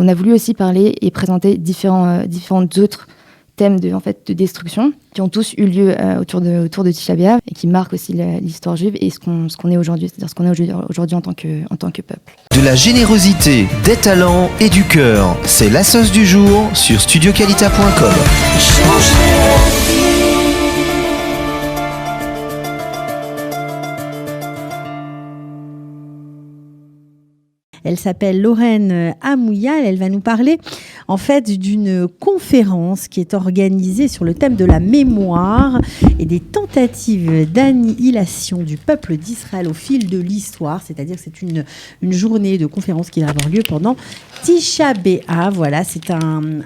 On a voulu aussi parler et présenter différentes autres thèmes de destruction qui ont tous eu lieu autour de Tisha B'Av et qui marquent aussi l'histoire juive et ce qu'on est aujourd'hui, c'est-à-dire ce qu'on est aujourd'hui en tant que peuple. De la générosité, des talents et du cœur, c'est la sauce du jour sur studioqualita.com. Elle s'appelle Lorraine Amouyal. Elle va nous parler en fait d'une conférence qui est organisée sur le thème de la mémoire et des tentatives d'annihilation du peuple d'Israël au fil de l'histoire. C'est-à-dire que c'est une journée de conférence qui va avoir lieu pendant Tisha B'Av. Voilà, c'est une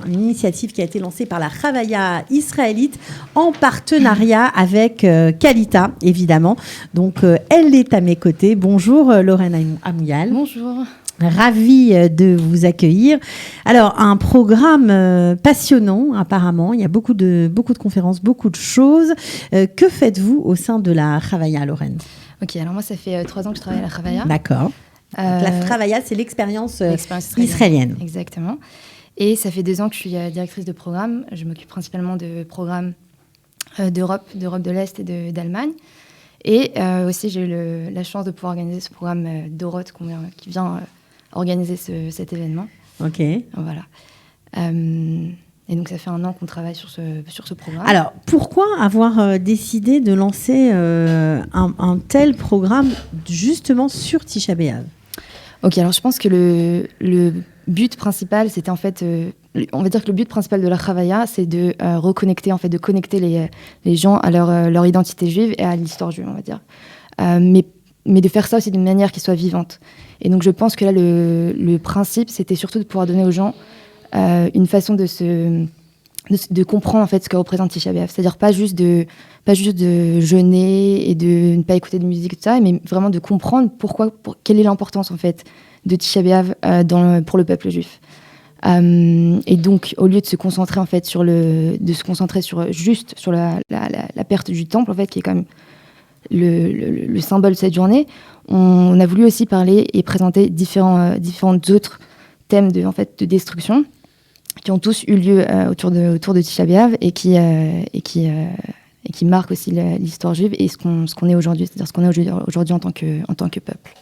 initiative qui a été lancée par la Chavaya israélite en partenariat avec Kalita, évidemment. Donc, elle est à mes côtés. Bonjour Lorraine Amouyal. Bonjour. Ravie de vous accueillir. Alors, un programme passionnant, apparemment. Il y a beaucoup de conférences, beaucoup de choses. Que faites-vous au sein de la Chavaya, Lorraine ? Ok, alors moi, ça fait 3 ans que je travaille à la Chavaya. D'accord. La Chavaya, c'est l'expérience israélienne. Exactement. Et ça fait 2 ans que je suis directrice de programme. Je m'occupe principalement de programmes d'Europe de l'Est et d'Allemagne. Et aussi, j'ai eu la chance de pouvoir organiser ce programme d'Oroth qui vient organiser cet événement. Ok. Voilà. Et donc, ça fait 1 an qu'on travaille sur ce programme. Alors, pourquoi avoir décidé de lancer un tel programme justement sur Tisha B'Av ? Ok, alors je pense que le but principal, c'était en fait... on va dire que le but principal de la Chavaya, c'est de reconnecter, en fait, de connecter les gens à leur identité juive et à l'histoire juive, on va dire. Mais de faire ça aussi d'une manière qui soit vivante. Et donc, je pense que là, le principe, c'était surtout de pouvoir donner aux gens une façon de comprendre, en fait, ce que représente Tisha B'Av. C'est-à-dire pas juste de jeûner et de ne pas écouter de musique et tout ça, mais vraiment de comprendre quelle est l'importance, en fait, de Tisha B'Av pour le peuple juif. Et donc, au lieu de se concentrer en fait sur la perte du temple, en fait, qui est quand même le symbole de cette journée, on a voulu aussi parler et présenter différentes autres thèmes de destruction qui ont tous eu lieu autour de Tisha B'Av et qui marquent aussi l'histoire juive et ce qu'on est aujourd'hui, c'est-à-dire ce qu'on est aujourd'hui en tant que peuple.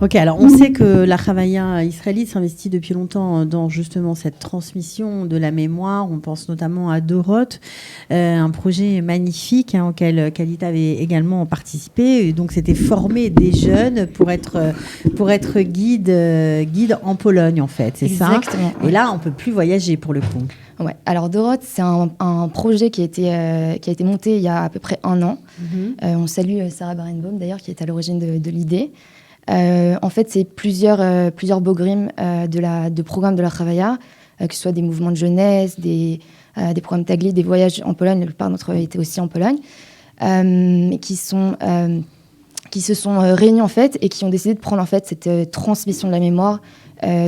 Ok, alors on sait que la Chavaya israélite s'investit depuis longtemps dans justement cette transmission de la mémoire. On pense notamment à Doroth, un projet magnifique auquel Kalita avait également participé. Et donc c'était former des jeunes pour être guide en Pologne en fait, c'est ça ? Exactement. Et là on peut plus voyager pour le coup. Ouais. Alors Doroth, c'est un projet qui a été monté il y a à peu près 1 an. On salue Sarah Barenbaum d'ailleurs qui est à l'origine de l'idée. En fait, c'est plusieurs bogrim de programmes de la Chavaya, que ce soit des mouvements de jeunesse, des programmes Taglit, des voyages en Pologne. La plupart d'entre eux étaient aussi en Pologne, qui se sont réunis en fait et qui ont décidé de prendre en fait cette transmission de la mémoire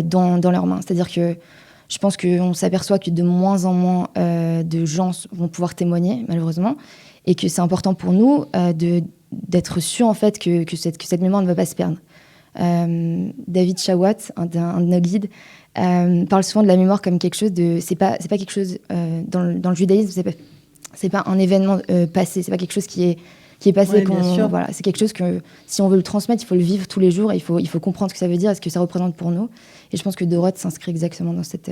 dans leurs mains. C'est-à-dire que je pense qu'on s'aperçoit que de moins en moins de gens vont pouvoir témoigner, malheureusement, et que c'est important pour nous d'être sûrs en fait que cette mémoire ne va pas se perdre. David Shawat, un de nos guides, parle souvent de la mémoire comme quelque chose de... C'est pas quelque chose... dans le judaïsme, c'est pas un événement passé, c'est pas quelque chose qui est passé. Ouais, voilà, c'est quelque chose que, si on veut le transmettre, il faut le vivre tous les jours, il faut comprendre ce que ça veut dire et ce que ça représente pour nous. Et je pense que Doroth s'inscrit exactement dans cette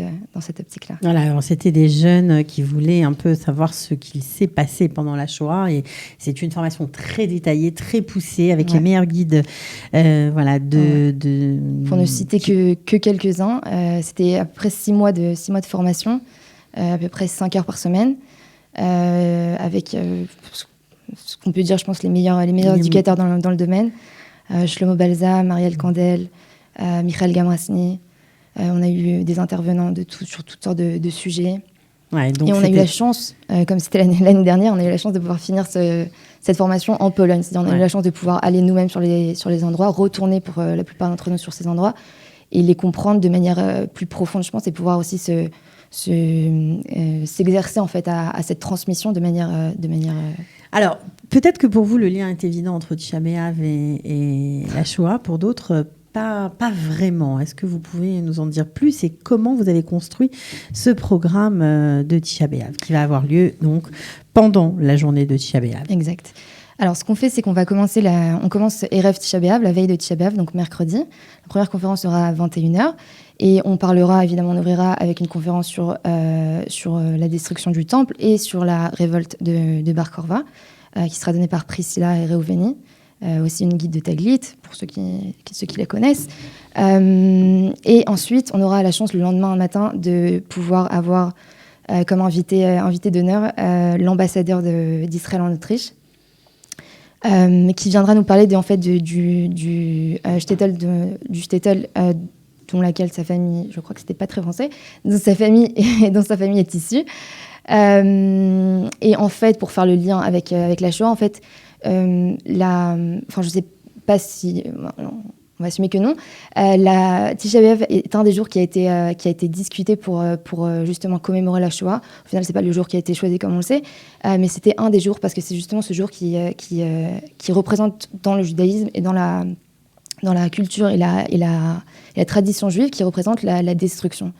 optique-là. Voilà, alors c'était des jeunes qui voulaient un peu savoir ce qu'il s'est passé pendant la Shoah. Et c'est une formation très détaillée, très poussée, avec les meilleurs guides. Pour ne citer que quelques-uns, c'était à peu près 6 mois de formation, à peu près 5 heures par semaine, avec... ce qu'on peut dire, je pense, les meilleurs éducateurs dans le domaine. Shlomo Balza, Marielle Kandel, Michael Gamrasny. On a eu des intervenants sur toutes sortes de sujets. Ouais, donc et on a eu la chance, comme c'était l'année dernière, on a eu la chance de pouvoir finir cette formation en Pologne. C'est-à-dire on a eu la chance de pouvoir aller nous-mêmes sur les endroits, retourner pour la plupart d'entre nous sur ces endroits et les comprendre de manière plus profonde, je pense, et pouvoir aussi s'exercer en fait à cette transmission de manière Alors, peut-être que pour vous, le lien est évident entre Tisha B'Av et la Shoah. Pour d'autres, pas vraiment. Est-ce que vous pouvez nous en dire plus et comment vous avez construit ce programme de Tisha B'Av qui va avoir lieu donc pendant la journée de Tisha B'Av? Exact. Alors, ce qu'on fait, c'est qu'on va commence Erev Tisha B'Av, la veille de Tisha B'Av, donc mercredi. La première conférence sera à 21h. Et on parlera, évidemment, on ouvrira avec une conférence sur la destruction du temple et sur la révolte de Bar Korva, qui sera donnée par Priscilla et Reuveni, aussi une guide de Taglit, pour ceux qui la connaissent. Et ensuite, on aura la chance, le lendemain matin, de pouvoir avoir comme invité d'honneur l'ambassadeur d'Israël en Autriche, qui viendra nous parler du shtetl dont laquelle sa famille, je crois que c'était pas très français, dont sa famille est issue. Et en fait, pour faire le lien avec la Shoah, en fait, je sais pas si, on va assumer que non. La Tisha B'Av est un des jours qui a été discuté pour justement commémorer la Shoah. Au final, c'est pas le jour qui a été choisi comme on le sait, mais c'était un des jours parce que c'est justement ce jour qui représente dans le judaïsme et dans la culture et la tradition juive qui représente la destruction.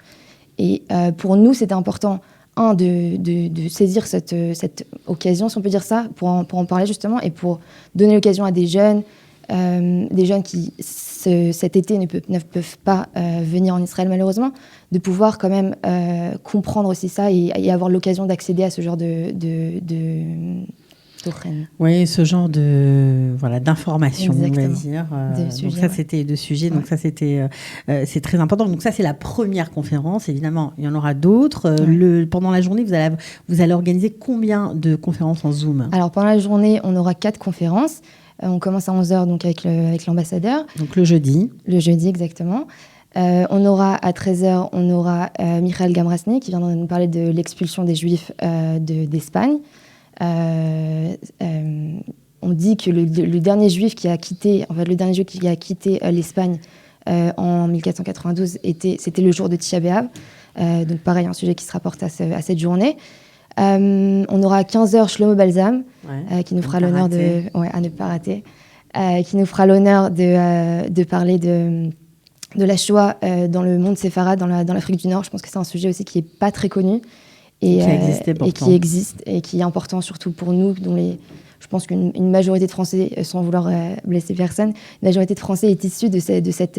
Et pour nous, c'était important de saisir cette occasion, si on peut dire ça, pour en parler justement et pour donner l'occasion à des jeunes qui cet été ne peuvent pas venir en Israël malheureusement, de pouvoir quand même comprendre aussi ça et avoir l'occasion d'accéder à ce genre de oui, ce genre d'informations, on va dire. Donc ça, c'était de sujets. Donc ça, c'est très important. Donc ça, c'est la première conférence. Évidemment, il y en aura d'autres. Pendant la journée, vous allez organiser combien de conférences en Zoom? Alors pendant la journée, on aura 4 conférences. On commence à 11h donc avec l'ambassadeur. Donc le jeudi. Le jeudi, exactement. On aura à 13h, on aura Michael Gamrasny qui viendra nous parler de l'expulsion des Juifs d'Espagne. On dit que le dernier Juif qui a quitté l'Espagne en 1492 c'était le jour de Tisha B'Av. Donc pareil, un sujet qui se rapporte à cette journée. On aura à 15h Shlomo Balsam qui nous fera l'honneur à ne pas rater, qui nous fera l'honneur de parler de la Shoah dans le monde séfarade, dans l'Afrique du Nord. Je pense que c'est un sujet aussi qui n'est pas très connu et qui existe et qui est important surtout pour nous, je pense qu'une majorité de Français, sans vouloir blesser personne, une majorité de Français est issue de cette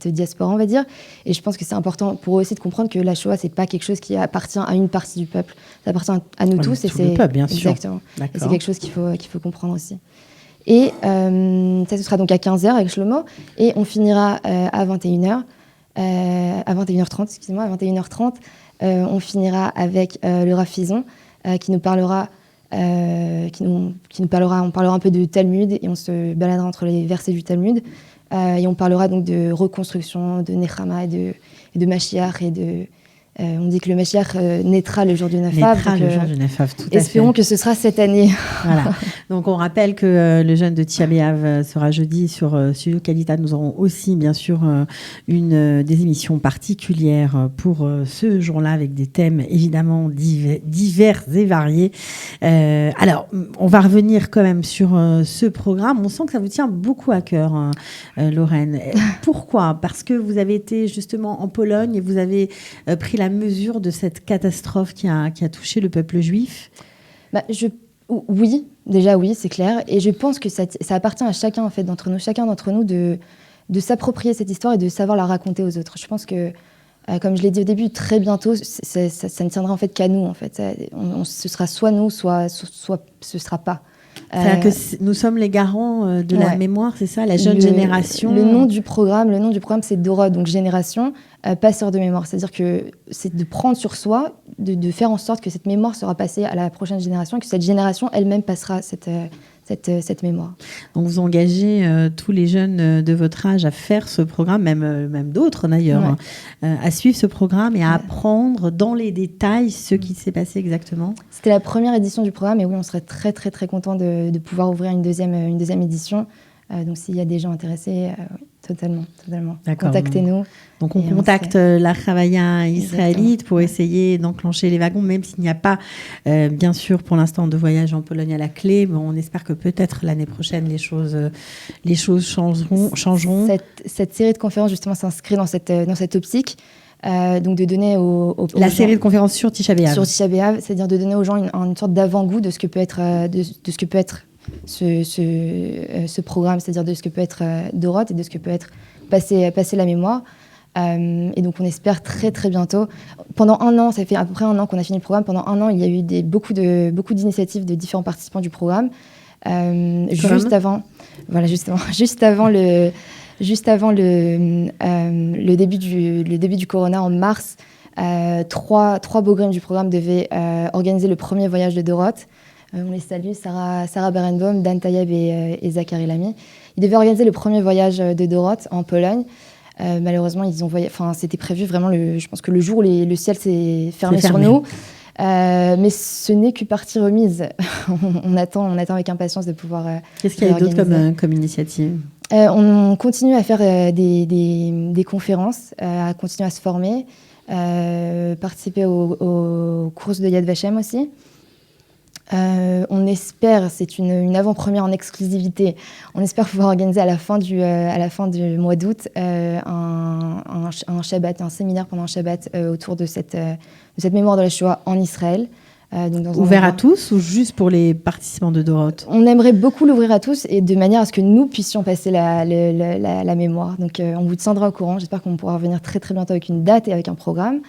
diaspora, on va dire. Et je pense que c'est important pour eux aussi de comprendre que la Shoah, c'est pas quelque chose qui appartient à une partie du peuple. Ça appartient à nous tous. Et c'est le peuple, bien sûr. Exactement. Et c'est quelque chose qu'il faut comprendre aussi. Et ça, ce sera donc à 15h avec Shlomo. Et on finira à 21h. À 21h30, excusez-moi, à 21h30, on finira avec le Rav Fison qui nous parlera. On parlera un peu de Talmud et on se baladera entre les versets du Talmud et on parlera donc de reconstruction, de Nechama et de Mashiach on dit que le Mashiach naîtra le jour du Neuf-Av. Espérons que ce sera cette année. Voilà. Donc on rappelle que le jeûne de Tisha B'Av sera jeudi sur Studio Qualita. Nous aurons aussi bien sûr des émissions particulières pour ce jour-là avec des thèmes évidemment divers et variés. Alors on va revenir quand même sur ce programme. On sent que ça vous tient beaucoup à cœur, Lorraine. Pourquoi ? Parce que vous avez été justement en Pologne et vous avez pris la mesure de cette catastrophe qui a touché le peuple juif. Oui, déjà oui, c'est clair. Et je pense que ça appartient à chacun d'entre nous de s'approprier cette histoire et de savoir la raconter aux autres. Je pense que, comme je l'ai dit au début, très bientôt, ça ne tiendra en fait qu'à nous. En fait. Ce sera soit nous, soit ce sera pas. C'est-à-dire que nous sommes les garants de la mémoire, c'est ça, la jeune génération. Le nom du programme, c'est Dora, donc génération, passeur de mémoire. C'est-à-dire que c'est de prendre sur soi, de faire en sorte que cette mémoire sera passée à la prochaine génération, et que cette génération elle-même passera cette mémoire. Donc vous engagez tous les jeunes de votre âge à faire ce programme, même d'autres d'ailleurs, à suivre ce programme et à apprendre dans les détails ce qui s'est passé exactement. C'était la première édition du programme et oui, on serait très très très content de pouvoir ouvrir une deuxième édition. Donc s'il y a des gens intéressés, Totalement. D'accord. Contactez-nous. Donc, on contacte la Chavaya israélite pour Ouais. essayer d'enclencher les wagons, même s'il n'y a pas, bien sûr, pour l'instant, de voyage en Pologne à la clé. Bon, on espère que peut-être l'année prochaine, les choses changeront. Cette série de conférences, justement, s'inscrit dans cette optique. Donc, de donner aux La gens, série de conférences sur Tisha B'Av. sur Tisha B'Av, c'est-à-dire de donner aux gens une sorte d'avant-goût de ce que peut être, ce programme, c'est-à-dire de ce que peut être Doroth et de ce que peut être passer la mémoire. Et donc, on espère très, très bientôt. Pendant un an, ça fait à peu près un an qu'on a fini le programme. Pendant un an, il y a eu beaucoup d'initiatives de différents participants du programme. Juste avant le début du Corona en mars, trois Bogrim du programme devaient organiser le premier voyage de Doroth. On les salue, Sarah Berenbaum, Dan Tayeb et Zachary Lamy. Ils devaient organiser le premier voyage de Doroth en Pologne. Malheureusement, c'était prévu vraiment, je pense que le jour où le ciel s'est fermé sur nous. Mais ce n'est qu'une partie remise. on attend avec impatience de pouvoir. Qu'est-ce qu'il y a d'autre comme initiative ? On continue à faire des conférences, à continuer à se former, participer aux courses de Yad Vashem aussi. On espère, c'est une avant-première en exclusivité, on espère pouvoir organiser à la fin du mois d'août un Shabbat, un séminaire pendant un Shabbat autour de cette mémoire de la Shoah en Israël. Donc ouvert à tous ou juste pour les participants de Doroth ? On aimerait beaucoup l'ouvrir à tous et de manière à ce que nous puissions passer la mémoire. Donc on vous tiendra au courant. J'espère qu'on pourra revenir très très bientôt avec une date et avec un programme.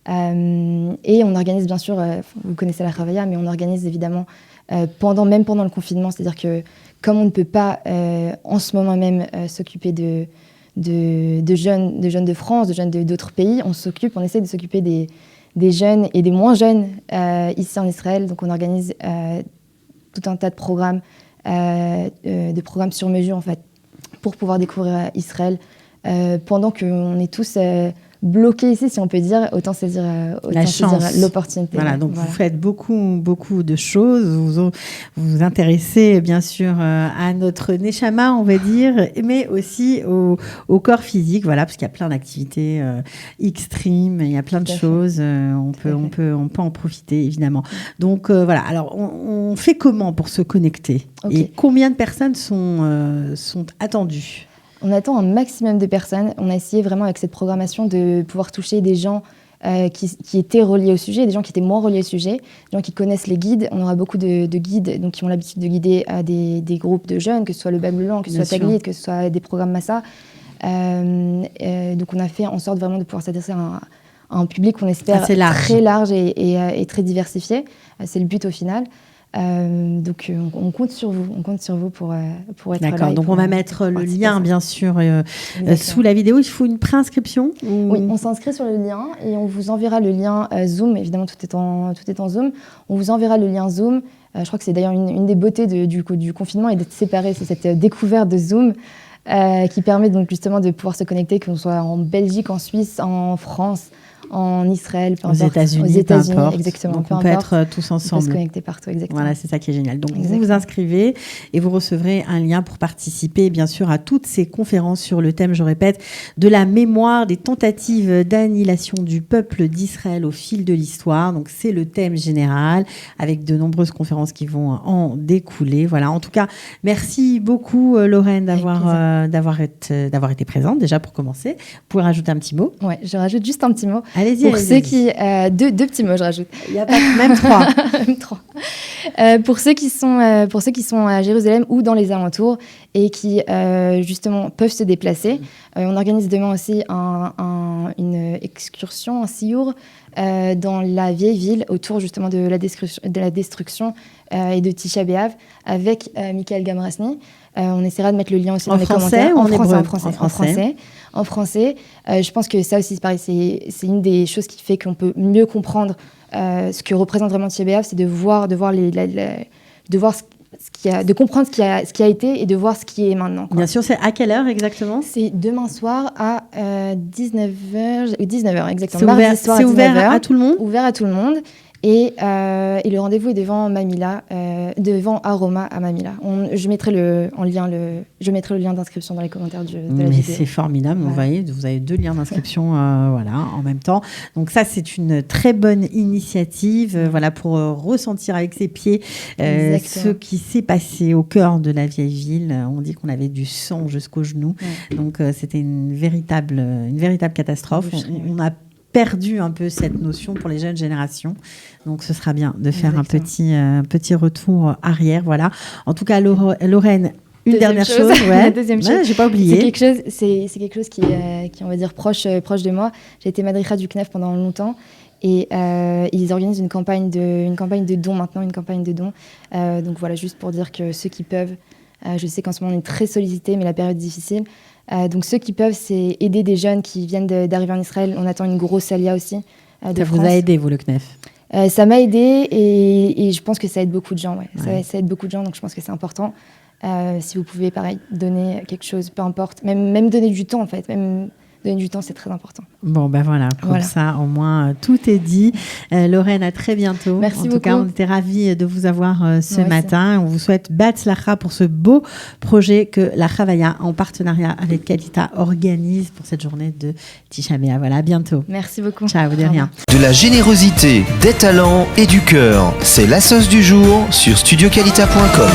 Et on organise bien sûr, vous connaissez la Chavaya, mais on organise évidemment pendant le confinement. C'est-à-dire que comme on ne peut pas en ce moment même s'occuper de jeunes de France, de jeunes d'autres pays, on essaie de s'occuper des jeunes et des moins jeunes ici en Israël. Donc on organise tout un tas de programmes sur mesure en fait, pour pouvoir découvrir Israël pendant qu'on est tous bloqués ici, si on peut dire, autant saisir l'opportunité. Voilà, donc vous faites beaucoup de choses. Vous vous intéressez bien sûr à notre Neshama, on va dire, mais aussi au corps physique, voilà, parce qu'il y a plein d'activités extrêmes, il y a plein de choses. On peut en profiter évidemment. Donc voilà. Alors on fait comment pour se connecter ? Okay. Et combien de personnes sont attendues ? On attend un maximum de personnes. On a essayé vraiment avec cette programmation de pouvoir toucher des gens qui étaient reliés au sujet, des gens qui étaient moins reliés au sujet, des gens qui connaissent les guides. On aura beaucoup de guides donc, qui ont l'habitude de guider des groupes de jeunes, que ce soit le Babylon, que ce soit Taglit, que ce soit des programmes Massa. Donc on a fait en sorte vraiment de pouvoir s'adresser à un public qu'on espère très large et très diversifié. C'est le but au final. Donc on compte sur vous pour être là. D'accord, donc on va mettre le lien bien sûr sous la vidéo. Il faut une préinscription ou... Oui, on s'inscrit sur le lien et on vous enverra le lien Zoom. Évidemment, tout est en Zoom. On vous enverra le lien Zoom. Je crois que c'est d'ailleurs une des beautés du confinement et d'être séparés. C'est cette découverte de Zoom qui permet donc justement de pouvoir se connecter, qu'on soit en Belgique, en Suisse, en France, en Israël, aux États-Unis, peu importe. Exactement. Donc on peut être tous ensemble. On peut se connecter partout, exactement. Voilà, c'est ça qui est génial. Donc vous vous inscrivez et vous recevrez un lien pour participer, bien sûr, à toutes ces conférences sur le thème, je répète, de la mémoire des tentatives d'annihilation du peuple d'Israël au fil de l'histoire. Donc c'est le thème général, avec de nombreuses conférences qui vont en découler. Voilà. En tout cas, merci beaucoup, Lorraine, d'avoir été présente déjà pour commencer. Vous pouvez rajouter un petit mot. Ouais, je rajoute juste un petit mot. Allez-y. Pour ceux qui deux petits mots, je rajoute. Il y a pas même trois. Même trois. Pour ceux qui sont à Jérusalem ou dans les alentours et qui justement peuvent se déplacer, on organise demain aussi une excursion, un siour dans la vieille ville autour justement de la destruction et de Tisha B'Av avec Michael Gamrasny. On essaiera de mettre le lien aussi dans les commentaires. En français. Je pense que ça aussi, c'est pareil, c'est une des choses qui fait qu'on peut mieux comprendre ce que représente vraiment Tisha B'Av, c'est de comprendre ce qui a été et de voir ce qui est maintenant. Quoi. Bien sûr, c'est à quelle heure exactement ? C'est demain soir à 19h exactement. C'est ouvert à tout le monde ? Ouvert à tout le monde. Et le rendez-vous est devant Mamila, devant Aroma à Mamila. Je mettrai le lien d'inscription dans les commentaires de la vidéo. C'est formidable, vous avez 2 liens d'inscription en même temps. Donc ça, c'est une très bonne initiative pour ressentir avec ses pieds ce qui s'est passé au cœur de la vieille ville. On dit qu'on avait du sang jusqu'aux genoux. Donc c'était une véritable catastrophe. On a perdu un peu cette notion pour les jeunes générations. Donc, ce sera bien de faire un petit retour arrière. Voilà. En tout cas, Lorraine, une dernière chose. La deuxième chose, j'ai pas oublié. C'est quelque chose qui on va dire, proche de moi. J'ai été madricha du CNEF pendant longtemps. Et ils organisent une campagne de dons maintenant, donc voilà, juste pour dire que ceux qui peuvent, je sais qu'en ce moment on est très sollicités, mais la période est difficile. Donc ceux qui peuvent, c'est aider des jeunes qui viennent d'arriver en Israël. On attend une grosse alia aussi de France. Vous a aidé, vous, le CNEF? Ça m'a aidé et je pense que ça aide beaucoup de gens. Ça aide beaucoup de gens, donc je pense que c'est important. Si vous pouvez, pareil, donner quelque chose, peu importe, même donner du temps en fait, même donner du temps, c'est très important. Bon, voilà, comme ça, au moins, tout est dit. Lorraine, à très bientôt. Merci beaucoup. En tout cas, on était ravis de vous avoir ce matin. On vous souhaite Batzlacha pour ce beau projet que la Chavaya, en partenariat avec Kalita, organise pour cette journée de Tisha B'Av. Voilà, à bientôt. Merci beaucoup. Ciao, de rien. De la générosité, des talents et du cœur, c'est la sauce du jour sur studiokalita.com.